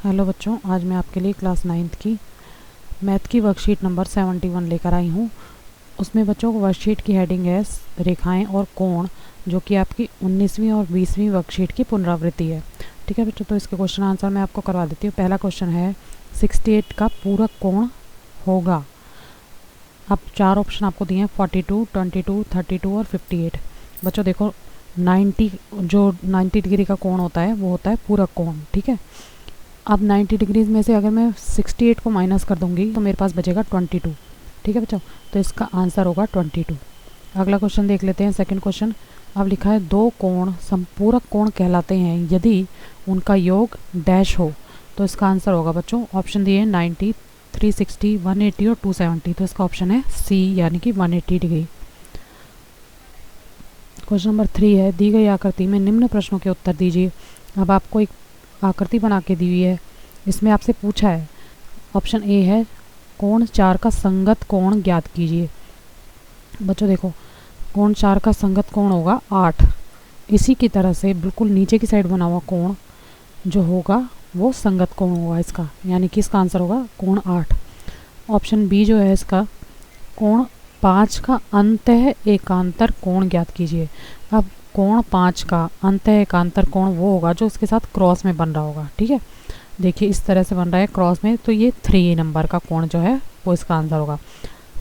Hello बच्चों, आज मैं आपके लिए क्लास 9th की मैथ की वर्कशीट नंबर 71 लेकर आई हूँ। उसमें बच्चों वर्कशीट की हेडिंग है रेखाएं और कोण, जो कि आपकी 19वीं और 20वीं वर्कशीट की पुनरावृत्ति है। ठीक है बच्चों, तो इसके क्वेश्चन आंसर मैं आपको करवा देती हूँ। पहला क्वेश्चन है 68 का पूरक कोण होगा। अब चार ऑप्शन आपको दिए हैं 42, 22, 32 और 58। बच्चों देखो 90 डिग्री का कोण होता है वो होता है पूरक कोण। ठीक है, अब 90 डिग्रीज में से अगर मैं 68 को माइनस कर दूंगी तो मेरे पास बचेगा 22। ठीक है बच्चों, तो इसका आंसर होगा 22। अगला क्वेश्चन देख लेते हैं, सेकंड क्वेश्चन। अब लिखा है दो कोण संपूरक कोण कहलाते हैं यदि उनका योग डैश हो। तो इसका आंसर होगा बच्चों, ऑप्शन दिए 90, 360, 180 और 270। तो इसका ऑप्शन है सी, यानी कि 180 डिग्री। क्वेश्चन नंबर 3 है, दी गई आकृति में निम्न प्रश्नों के उत्तर दीजिए। अब आपको एक आकृति बना के दी हुई है, इसमें आपसे पूछा है, ऑप्शन ए है कोण 4 का संगत कोण ज्ञात कीजिए। बच्चों देखो कोण 4 का संगत कोण होगा 8। इसी की तरह से बिल्कुल नीचे की साइड बना हुआ कोण जो होगा वो संगत कोण होगा इसका, यानी कि इसका आंसर होगा कोण 8। ऑप्शन बी जो है इसका, कोण 5 का अंतः एकांतर कोण ज्ञात कीजिए। अब कोण 5 का अंतः एकांतर कोण वो होगा जो इसके साथ क्रॉस में बन रहा होगा। ठीक है, देखिए इस तरह से बन रहा है क्रॉस में, तो ये 3 नंबर का कोण जो है वो इसका आंसर होगा।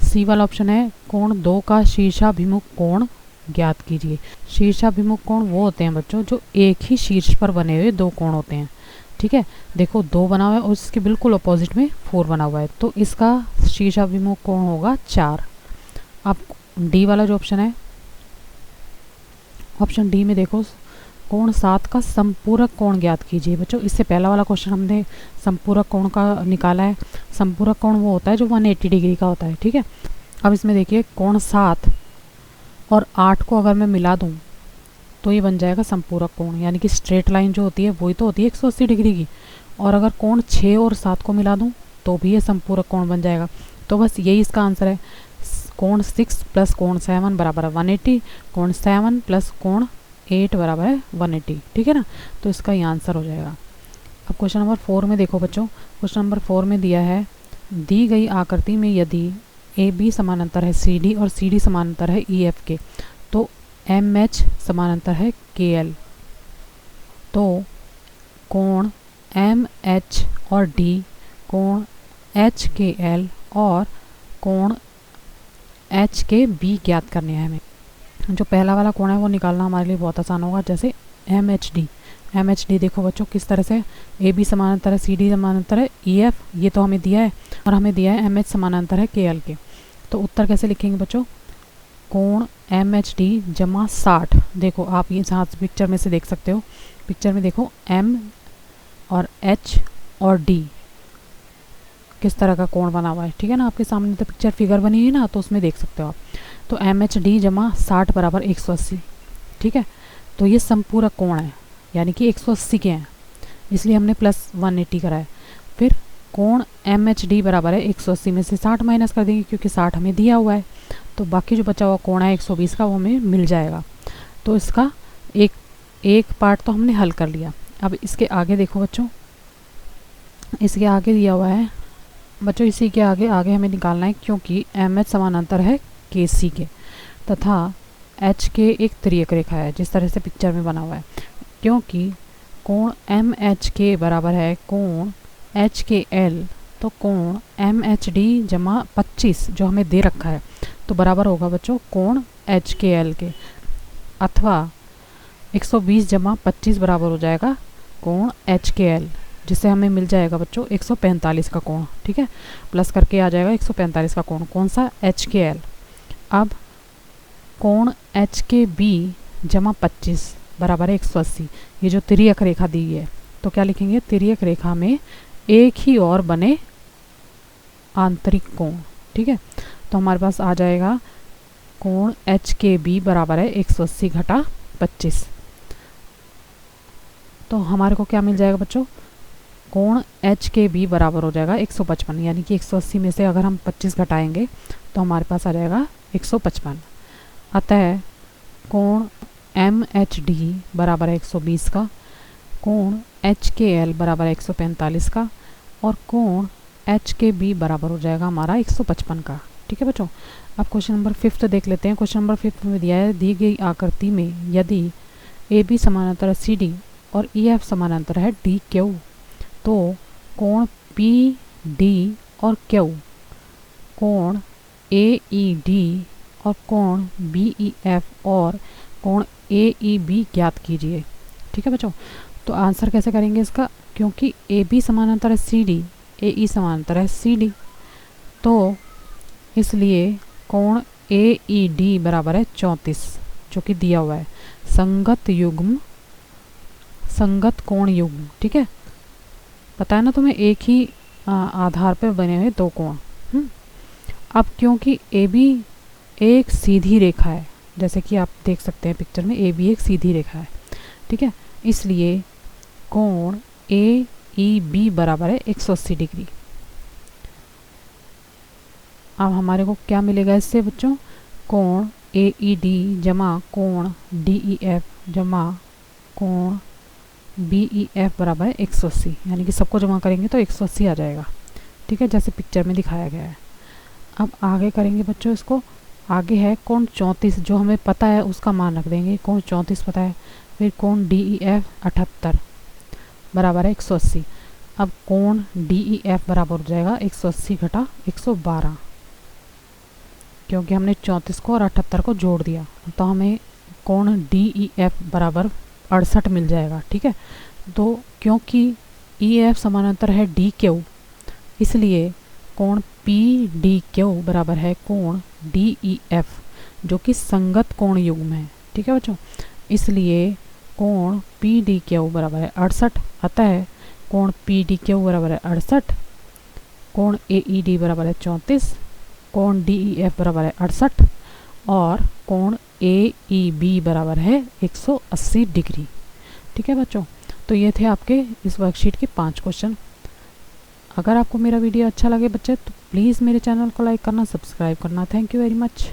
सी वाला ऑप्शन है कोण 2 का शीर्षाभिमुख कोण ज्ञात कीजिए। शीर्षाभिमुख कोण वो होते हैं बच्चों जो एक ही शीर्ष पर बने हुए दो कोण होते हैं। ठीक है, देखो 2 बना हुआ है और इसके बिल्कुल अपोजिट में 4 बना हुआ है, तो इसका शीर्षाभिमुख कोण होगा 4। अब डी वाला जो ऑप्शन है, ऑप्शन डी में देखो कोण 7 का संपूरक कोण ज्ञात कीजिए। बच्चों इससे पहला वाला क्वेश्चन हमने संपूरक कोण का निकाला है। संपूरक कोण वो होता है जो 180 डिग्री का होता है। ठीक है, अब इसमें देखिए कोण 7 और 8 को अगर मैं मिला दूं तो ये बन जाएगा संपूरक कोण, यानी कि स्ट्रेट लाइन जो होती है वही तो होती है 180 डिग्री की। और अगर कोण 6 और 7 को मिला दूँ तो भी ये संपूरक कोण बन जाएगा। तो बस यही इसका आंसर है, कोण 6 प्लस कोण 7 बराबर है 180, कोण 7 प्लस कोण 8 बराबर है 180। ठीक है ना, तो इसका ये आंसर हो जाएगा। अब क्वेश्चन नंबर 4 में देखो बच्चों, क्वेश्चन नंबर 4 में दिया है दी गई आकृति में यदि ए बी समानांतर है सी डी और सी डी समानांतर है ई एफ के, तो एम एच समानांतर है के एल। तो कोण एम एच और डी, कोण एच के एल और कोण एच के बी ज्ञात करने हैं हमें। जो पहला वाला कोण है वो निकालना हमारे लिए बहुत आसान होगा, जैसे एम एच डी देखो बच्चों किस तरह से, ए बी समानांतर है सी डी समानांतर है ई एफ, ये तो हमें दिया है, और हमें दिया है एम एच समानांतर है के एल के। तो उत्तर कैसे लिखेंगे बच्चों, कोण एम एच डी जमा 60। देखो आप ये साथ पिक्चर में से देख सकते हो, पिक्चर में देखो एम और एच और डी किस तरह का कोण बना हुआ है। ठीक है ना, आपके सामने तो पिक्चर फिगर बनी है ना, तो उसमें देख सकते हो आप। तो एम एच डी जमा 60 बराबर 180। ठीक है, तो ये संपूरक कोण है, यानी कि 180 के हैं, इसलिए हमने प्लस 180 करा है। फिर कोण एम एच डी बराबर है 180 में से 60 माइनस कर देंगे क्योंकि 60 हमें दिया हुआ है, तो बाकी जो बचा हुआ कोण है 120 का वो हमें मिल जाएगा। तो इसका एक पार्ट तो हमने हल कर लिया। अब इसके आगे देखो बच्चों, इसके आगे दिया हुआ है बच्चों, इसी के आगे हमें निकालना है, क्योंकि एम एच समानांतर है के सी के तथा एच के एक तिर्यक रेखा है जिस तरह से पिक्चर में बना हुआ है। क्योंकि कोण एम एच के बराबर है कोण एच के एल, तो कोण एम एच डी जमा 25 जो हमें दे रखा है तो बराबर होगा बच्चों कोण एच के एल के, अथवा 120 जमा 25 बराबर हो जाएगा कोण एच के एल, जिससे हमें मिल जाएगा बच्चों 145 का कोण। ठीक है, प्लस करके आ जाएगा 145 का कोण, कौन सा, एच के एल। अब कोण एच के बी जमा 25 बराबर है 180, ये जो तिर्यक रेखा दी है, तो क्या लिखेंगे, तिर्यक रेखा में एक ही और बने आंतरिक कोण। ठीक है, तो हमारे पास आ जाएगा कोण एच के बी बराबर है 180 घटा 25। तो हमारे को क्या मिल जाएगा बच्चों, कोण एच के बी बराबर हो जाएगा 155, यानी कि 180 में से अगर हम 25 घटाएंगे तो हमारे पास आ जाएगा 155। अतः कोण एम एच डी बराबर है 120 का, कोण एच के एल बराबर 145 का और कोण एच के बी बराबर हो जाएगा हमारा 155 का। ठीक है बच्चों, अब क्वेश्चन नंबर 5 देख लेते हैं। क्वेश्चन नंबर 5 में दिया है, दी गई आकृति में यदि ए बी समानांतर है सी डी और ई एफ समानांतर है डी क्यू, तो कोण पी डी और क्यू, कोण ए ई डी और कोण बी ई एफ और कोण ए ई बी ज्ञात कीजिए। ठीक है बच्चों, तो आंसर कैसे करेंगे इसका, क्योंकि ए बी समानांतर है सी डी, ए ई समानांतर है सी डी, तो इसलिए कोण ए ई डी बराबर है 34 जो कि दिया हुआ है, संगत कोण युग्म। ठीक है, पता है ना तुम्हें, एक ही आधार पर बने हुए दो कोण। अब क्योंकि ए बी एक सीधी रेखा है, जैसे कि आप देख सकते हैं पिक्चर में, ए बी एक सीधी रेखा है। ठीक है, इसलिए कोण ए ई बी बराबर है 180 डिग्री। अब हमारे को क्या मिलेगा इससे बच्चों, कोण ए ई डी जमा कोण डी ई एफ जमा कोण बी ई एफ बराबर है 180, यानी कि सबको जमा करेंगे तो 180 आ जाएगा। ठीक है, जैसे पिक्चर में दिखाया गया है। अब आगे करेंगे बच्चों इसको, आगे है कोण 34 जो हमें पता है उसका मान रख देंगे, कोण 34 पता है। फिर कोण डी ई एफ 78 बराबर है 180। अब कोण डी ई एफ बराबर हो जाएगा 180 घटा 112, क्योंकि हमने 34 को और 78 को जोड़ दिया, तो हमें कोण डी ई एफ बराबर 68 मिल जाएगा। ठीक है, तो क्योंकि ई एफ समानांतर है डी क्यू, इसलिए कोण पी डी क्यू बराबर है कोण डी ई एफ जो कि संगत कोण युग्म है। ठीक है बच्चों, इसलिए कोण पी डी क्यू बराबर है 68, अतः कोण पी डी क्यू बराबर है 68, कोण ए ई डी बराबर है 34, कोण डी ई एफ बराबर है 68 और कोण ए ई बी बराबर है 180 डिग्री। ठीक है बच्चों, तो ये थे आपके इस वर्कशीट के 5 क्वेश्चन। अगर आपको मेरा वीडियो अच्छा लगे बच्चे तो प्लीज़ मेरे चैनल को लाइक करना, सब्सक्राइब करना। Thank you very much.